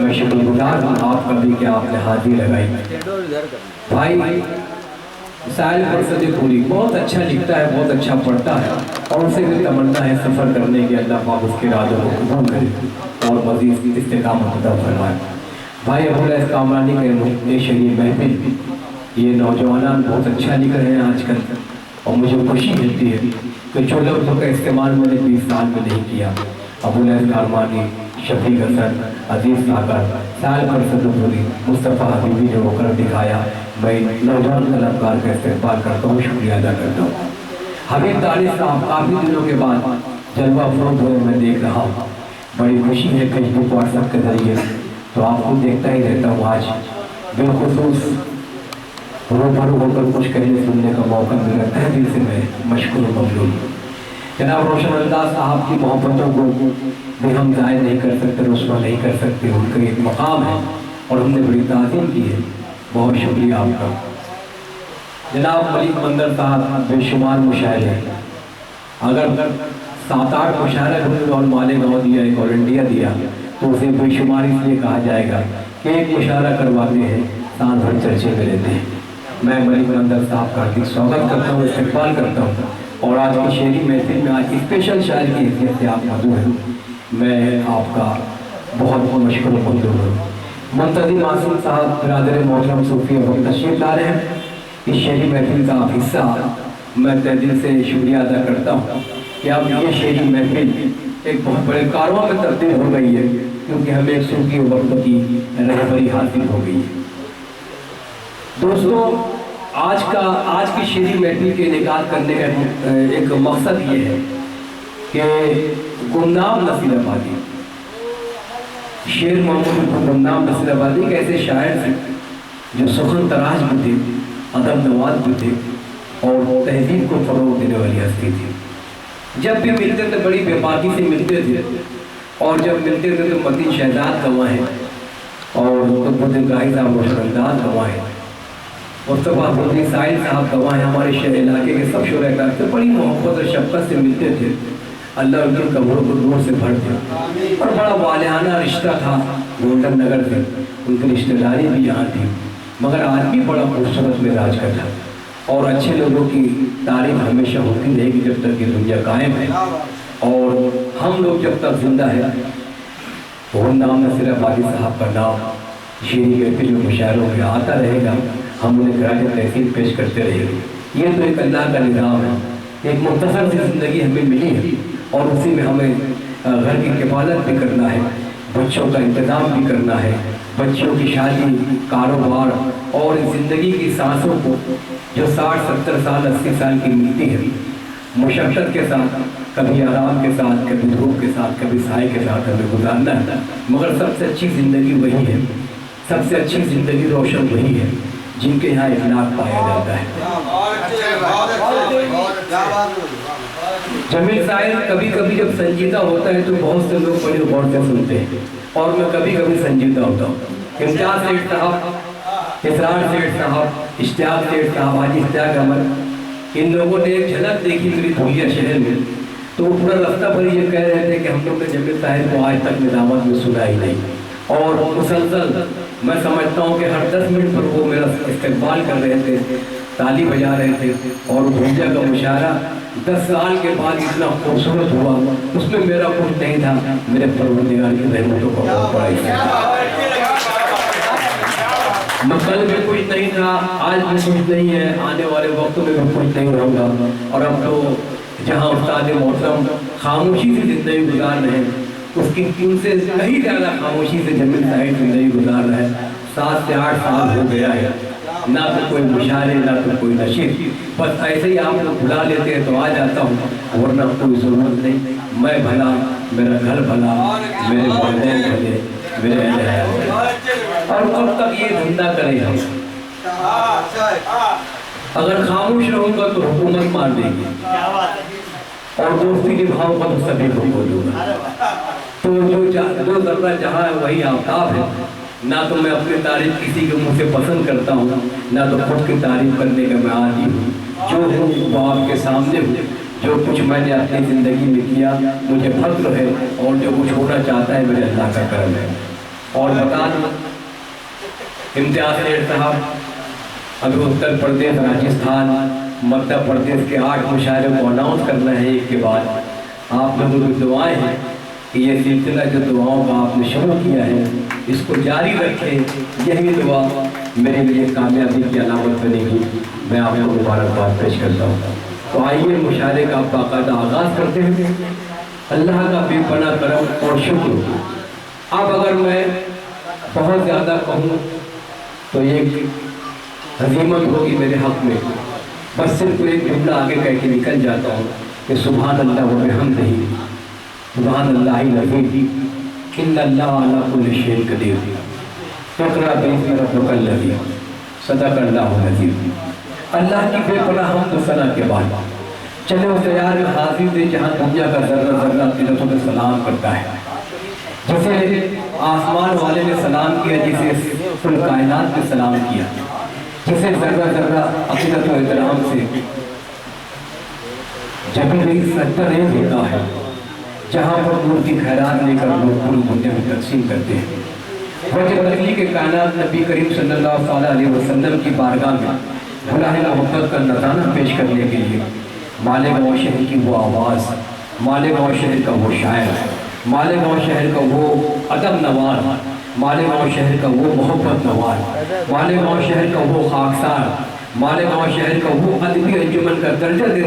میں شکر گزار ہوں آپ کا بھی کہ آپ نے حاضری لگائی۔ بھائی سائل فرصت پوری بہت اچھا لکھتا ہے، بہت اچھا پڑھتا ہے، اور اسے بھی تمنا ہے سفر کرنے کے، اللہ پاک اس کے ارادوں کو قبول کرے اور مزید استقامت عطا فرمائے۔ بھائی ابوالعز کامرانی کے شریف محفل، یہ نوجوانان بہت اچھا لکھ رہے ہیں آج کل، اور مجھے خوشی ملتی ہے کہ جو لفظوں کا استعمال میں نے 20 سال میں نہیں کیا، ابوالعز کامرانی، شفیق حسن، عزیز ساگر، سائل فرصت پوری، مصطفیٰ حبیبی نے وہ کر دکھایا۔ میں نوجوان قلمکار کا استقبال کرتا ہوں، شکریہ ادا کرتا ہوں۔ حبیب طالب صاحب کافی دنوں کے بعد جلوہ افروز ہوئے میں دیکھ رہا ہوں، بڑی خوشی ہے فیس بک واٹس ایپ کے ذریعے تو آپ کو دیکھتا ہی رہتا ہوں۔ آج بالخصوص روبرو ہو کر کچھ کہنے سننے کا موقع ملا، تہہ دل سے میں مشکور و ممنون ہوں۔ جناب روشن انداز صاحب کی محبتوں کو بھی ہم ظاہر نہیں کر سکتے، رسوا نہیں کر سکتے، ان کا ایک مقام ہے اور ہم نے بڑی تعظیم کی ہے، بہت شکریہ آپ کا۔ جناب ملک مندر صاحب بے شمار مشاعرے، اگر 7-8 مشاعرے اور مالیگاؤں دیا، ایک اور انڈیا دیا تو اسے بے شمار اس لیے کہا جائے گا کہ ایک مشاعرہ کرواتے ہیں، سال بھر چرچے میں لیتے ہیں۔ میں ملک مندر صاحب کا سواگت کرتا ہوں، استقبال کرتا ہوں، اور آج کی شعری محفل میں آج اسپیشل شاعر کی حیثیت سے آپ موجود ہیں، میں آپ کا بہت بہت مشکور و ممنون ہوں۔ منتظم معصوم صاحب برادر محترم صوفی اب تشریف لا رہے ہیں، اس شعری محفل کا آپ حصہ، میں تہ دل سے شکریہ ادا کرتا ہوں کہ اب یہ شعری محفل ایک بہت بڑے کارواں میں تبدیل ہو گئی ہے، کیونکہ ہمیں ایک صوفی وقت کی رہبری حاصل ہو گئی ہے۔ دوستو آج کی شعری محفل کے انعقاد کرنے کا ایک مقصد یہ ہے کہ گمنام نصیر آبادی، شیر محمود گمنام نصیر آبادی ایک ایسے شاعر تھے جو سخن تراش بھی تھے، ادب نواز بھی تھے، اور تہذیب کو فروغ دینے والی ہستی تھی۔ جب بھی ملتے تھے بڑی بے باکی سے ملتے تھے، اور جب ملتے تھے تو مدین شہزاد گواہیں اور قطب گاہی صاحب روشن انداز گواہیں، مصطفیٰ حبیبی سائل صاحب گواہیں، ہمارے شہر علاقے کے سب شرکاء سے بڑی محبت اور شفقت سے ملتے تھے۔ اللہ ان کی قبروں کو نور سے بھر دے، اور بڑا والہانہ رشتہ تھا گولڈن نگر سے، ان کی رشتہ داری بھی یہاں تھی، مگر آدمی بڑا خوبصورت مزاج کا تھا، اور اچھے لوگوں کی تعریف ہمیشہ ہوتی رہے گی جب تک یہ دنیا قائم ہے، اور ہم لوگ جب تک زندہ ہے گمنام نصیر آبادی صاحب کا نام شعری محفل میں مشاعروں میں آتا رہے گا، ہم انہیں خراج تحسین پیش کرتے رہے گے۔ یہ تو ایک اللہ کا نظام ہے، ایک مختصر سی زندگی ہمیں ملی ہے، اور اسی میں ہمیں گھر کی کفالت بھی کرنا ہے، بچوں کا انتظام بھی کرنا ہے، بچوں کی شادی، کاروبار، اور زندگی کی سانسوں کو جو 60-70 سال 80 سال کی ملتی ہے، مشقت کے ساتھ، کبھی آرام کے ساتھ، کبھی دھوپ کے ساتھ، کبھی سائے کے ساتھ ہمیں گزارنا ہے، مگر سب سے اچھی زندگی وہی ہے، سب سے اچھی زندگی روشن وہی ہے جن کے یہاں اخلاق پایا جاتا ہے۔ جمیل صاحب کبھی کبھی جب سنجیدہ ہوتا ہے تو بہت سے لوگ بڑے غور سے سنتے ہیں، اور میں کبھی کبھی سنجیدہ ہوتا ہوں۔ امتیاز سیٹھ صاحب، اسرار سیٹھ صاحب، اشتیاق سیٹھ صاحب، حاجی اشتیاق احمد، ان لوگوں نے ایک جھلک دیکھی میری دھولیا شہر میں، تو وہ پورا رفتہ بھر یہ کہہ رہے تھے کہ ہم لوگ نے جمیل صاحب کو آج تک نظامت میں سنا ہی نہیں، اور مسلسل میں سمجھتا ہوں کہ ہر 10 منٹ پر وہ میرا استقبال کر رہے تھے، تالی بجا رہے تھے، اور بھونجا کا مشاعرہ 10 سال کے بعد اتنا خوبصورت ہوا، اس میں میرا کچھ نہیں تھا، میرے پروردگار کی رحمتوں کا بہت بڑا حصہ۔ میں کل بھی کچھ نہیں تھا، آج بھی کچھ نہیں ہے، آنے والے وقتوں میں بھی کچھ نہیں رہوں گا، اور اب تو جہاں استاد محترم خاموشی سے زندگی گزار رہے ہیں، اس کی ان سے کہیں زیادہ خاموشی سے جمیل صاحب زندگی گزار رہا ہے۔ 7 سے 8 سال ہو گیا ہے، نہ تو کوئی مشاعرے، نہ تو کوئی نشید، بس ایسے ہی آپ لوگ بلا لیتے ہیں تو آ جاتا ہوں، ورنہ کوئی ضرورت نہیں۔ میں بھلا، میرا گھر بھلا، میرے والدین بھلے، میرے اہل عیال بھلے، اور کب تک یہ دھندا کریں ہم؟ اگر خاموش رہوں گا تو حکومت مار دے گی، اور دوستی نبھاؤں گا تو سبھی کو بولوں گا، تو جو ذرہ جہاں ہے وہی آفتاب ہے۔ نہ تو میں اپنی تعریف کسی کے منہ سے پسند کرتا ہوں، نہ تو خود کی تعریف کرنے کا میں عادی ہوں، جو ہوں وہ آپ کے سامنے ہوں۔ جو کچھ میں نے اپنی زندگی میں کیا مجھے فخر ہے، اور جو کچھ ہونا چاہتا ہے میرے اللہ کا کرم ہے۔ اور بتا دوں امتیاز سیٹھ صاحب ابھی اتر پردیش راجستھان مدھیہ پردیش کے 8 مشاعرے کو اناؤنس کرنا ہے ایک کے بعد. آپ لوگوں کی دعائیں ہیں کہ یہ سلسلہ جو دعاؤں کا آپ نے شروع کیا ہے اس کو جاری رکھیں. یہی دعا میرے لیے کامیابی کی علامت بنے گی. میں آپ کو مبارکباد پیش کرتا ہوں. تو آئیے مشاعرے کا باقاعدہ آغاز کرتے ہیں. اللہ کا بے پناہ کرم اور شکر. اب اگر میں بہت زیادہ کہوں تو یہ عظیمت ہوگی میرے حق میں. بس صرف ایک جملہ آگے کہہ کے نکل جاتا ہوں کہ سبحان اللہ و بحمدہ سبحان اللہ العظیم ان اللہ علی کل شیء قدیر اقرأ باسم ربک الذی صدق اللہ العظیم. اللہ کی بے پناہ حمد و ثنا کے بعد چلے اس دیار میں حاضر تھے جہاں دنیا کا ذرہ ذرہ تلتوں میں سلام کرتا ہے. جسے آسمان والے نے سلام کیا, جسے کل کائنات نے سلام کیا, جسے ذرہ ذرہ عقیدت و احترام سے جبھی بھی سجدہ ریز ہوتا ہے, جہاں پر نور کی خیرات لے کر لوگ پوری دنیا میں تقسیم کرتے ہیں. وجہ تخلیق کائنات نبی کریم صلی اللہ علیہ وسلم کی بارگاہ میں بلاہ محبت کا نذرانہ پیش کرنے کے لیے مالے گاؤں شہر کی وہ آواز, مالے گاؤں شہر کا وہ شاعر, مالے گاؤں شہر کا وہ ادب نوار, مالے گاؤں شہر کا وہ محبت نوار, مالے گاؤں شہر کا وہ خاکسار, مالے گاؤں شہر کا وہ ادبی انجمن کا درجہ دے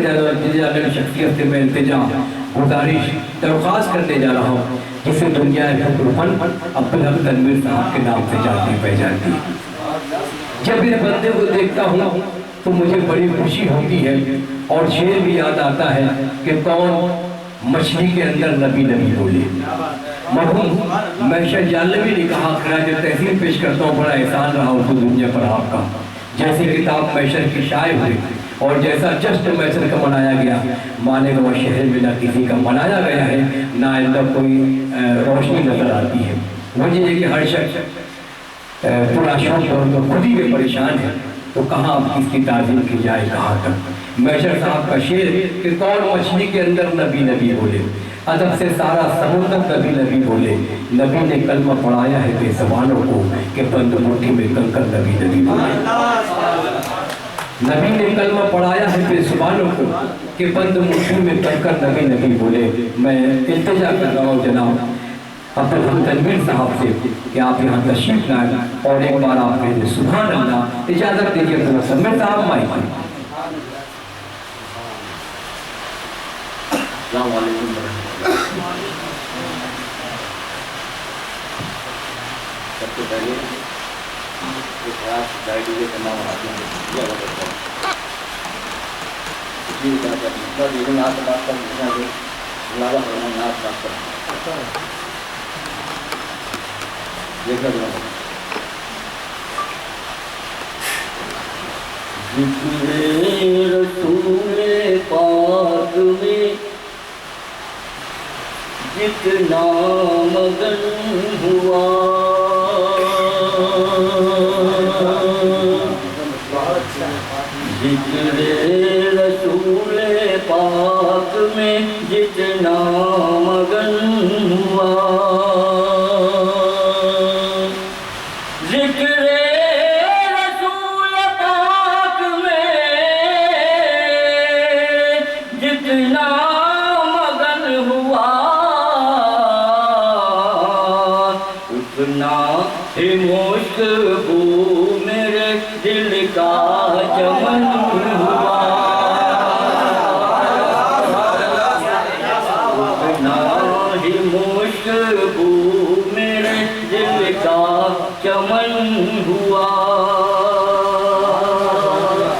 جانے شخصیت سے میں التجا گزارش درخواست کرنے جا رہا ہوں, جسے دنیا حکر فن عبدالحق تنویر صاحب کے نام سے جانتی پہچانتی. جب اس بندے کو دیکھتا ہوں تو مجھے بڑی خوشی ہوتی ہے اور شعر بھی یاد آتا ہے کہ کون مچھلی کے اندر نبی نبی بولے. مرحوم محشر جالنوی نے کہا خراج تحسین پیش کرتا ہوں, بڑا احسان رہا اردو دنیا پر آپ کا. جیسی کتاب محشر کی شائع ہوئی اور جیسا جشن محشر کا منایا گیا, مانے گاؤں شہر میں نہ کسی کا منایا گیا ہے نہ اندر کوئی روشنی نظر آتی ہے. وجہ یہ کہ ہر شخص پورا شوق اور خود ہی میں پریشان ہے, تو کہاں اب کس کی تعظیم کی جائے کہاں تک. محشر صاحب کا شعر کہ کون مچھلی کے اندر نبی نبی بولے, ادب سے سارا سمندر نبی نبی بولے. نبی نے کلمہ پڑھایا ہے بے زبانوں کو کہ بند مٹھی میں کنکر نبی نبی بولے. نبی نے کلمہ پڑھایا ہے بے زبانوں کو کہ بند مٹھی میں کنکر نبی نبی بولے. میں التجا کر رہا ہوں جناب عبدالحق تنویر صاحب سے کہ آپ یہاں تشریف لائیں اور ایک بار آپ کہہ دیں سبحان اللہ. اجازت دیجیے میں صاحب مائک. السلام علیکم ورحمۃ اللہ. سب سے پہلے ایک خاص ڈائٹی کے تمام آدمی رسول پاک میں جتنا مگن ہوا ذکر رسول پاک میں جتنا مگن ہوا ذکر رسول پاک میں جتنا مگن ہوا اتنا ہی مشکو میرے دل کا چمن ہوا اتنا ہی مشکو میرے دل کا چمن ہوا.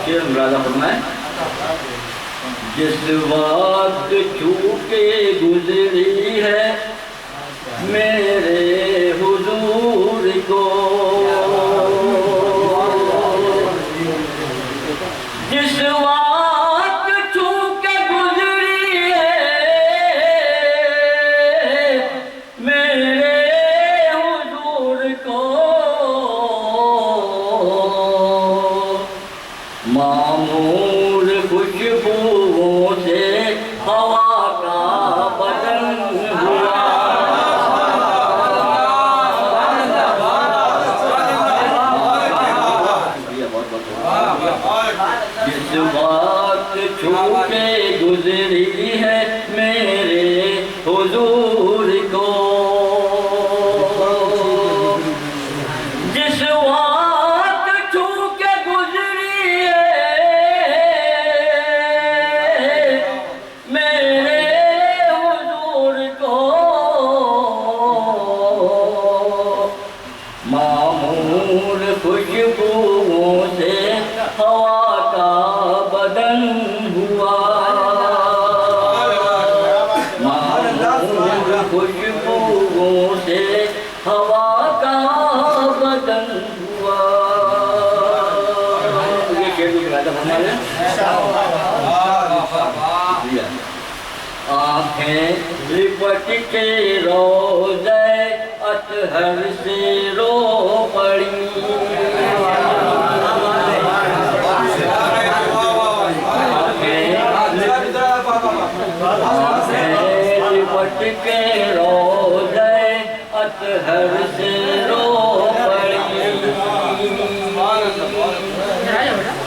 شعر مرادہ فرمائیں. جس وقت چھو کے گزری ہے میرے حضور کو, جس وقت چھو کے گزری ہے میرے حضور کو, معمور خوشبوؤں سے ہوا کا بدن ہوا, گزری ہے میرے حضور کو، جس وقت چھو کے گزری ہے میرے حضور کو، معمور خوشبوؤں سے ہوا کا بدن ہوا، معمور خوشبوؤں سے ہوا کا بدن ہوا۔ یہ شعر بھی کہا تھا ہمارے آنکھیں لپٹ کے روضہ اطہر سے رو پڑی، لپٹ کے روضہ اطہر سے رو پڑی،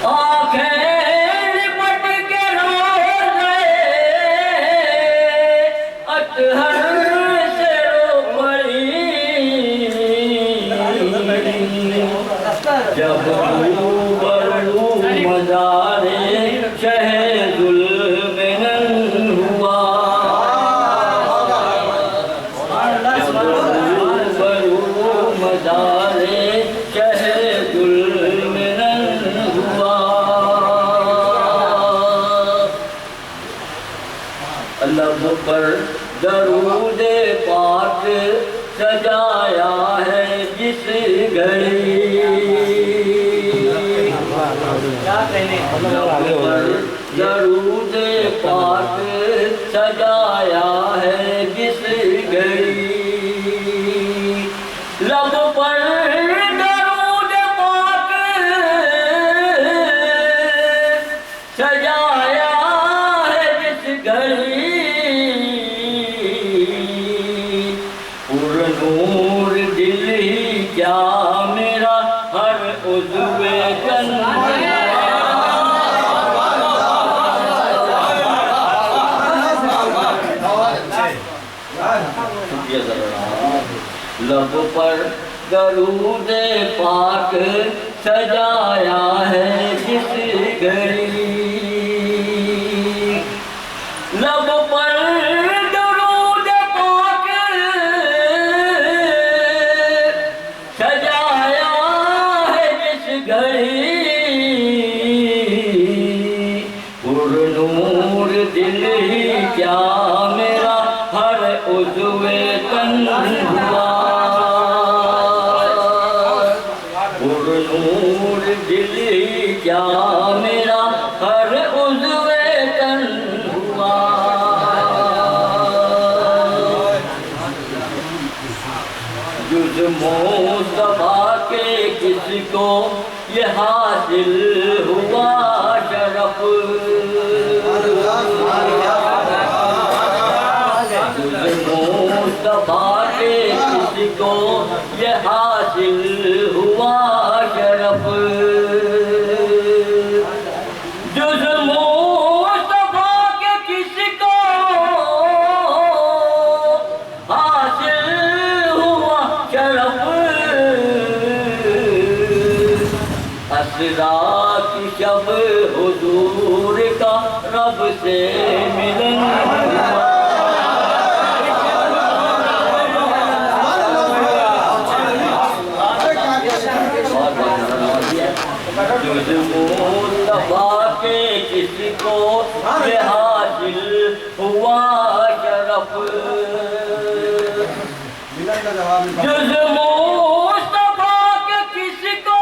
آنکھیں لپٹ کے روضہ اطہر سے رو پڑی، جب روبرو مزار شہ ذوالمنن ہوا، جب روبرو مزار شہ ذوالمنن ہوا، لب پر درود پاک سجایا ہے جس گھڑی، لب پر درود پاک سجایا ہے جس گھڑی، لب پر درود پاک سجایا ہے جس گھڑی، پر نور دل ہی کیا میرا ہر عضو تن، لب پر درود پاک سجایا ہے جس گھڑی، لب پر درود پاک سجایا ہے جس گھڑی، پر نور دل ہی کیا میرا ہر عضو تن ہوا، پر نور دل ہی کیا میرا ہر عضو تن ہوا، جز مصطفیٰ کے کس کو یہ حاصل ہوا شرف، جز مصطفیٰ کے کس کو یہ حاصل ہوا شرف، جز مصطفیٰ کے کس کو حاصل ہوا شرف، اسرا کی شب حضور کا رب سے ملن ہوا، جز مصطفیٰ کے کس کو یہ حاصل ہوا شرف، جز مصطفیٰ کے کس کو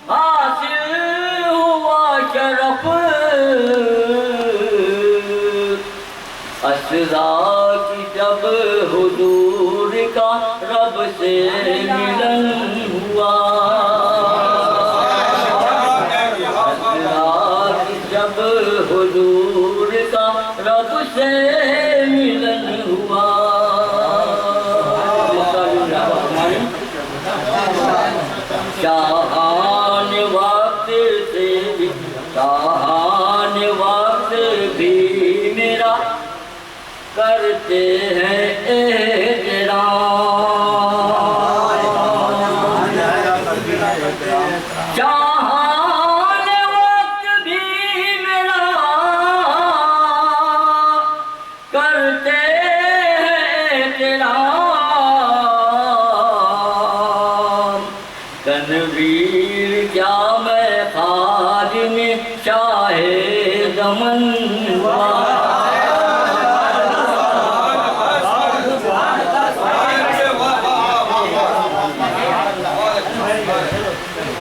حاصل ہوا شرف، اسرا کی جب حضور کا رب سے ملن ہوا، اسرا کی جب حضور کا رب سے ملن ہوا، شاہان وقت سے بھی شاہان کرتے ہیں احترام جہان وقت بھی میرا کرتے ہیں احترام تنویر کیا میں خادم شاہ دمن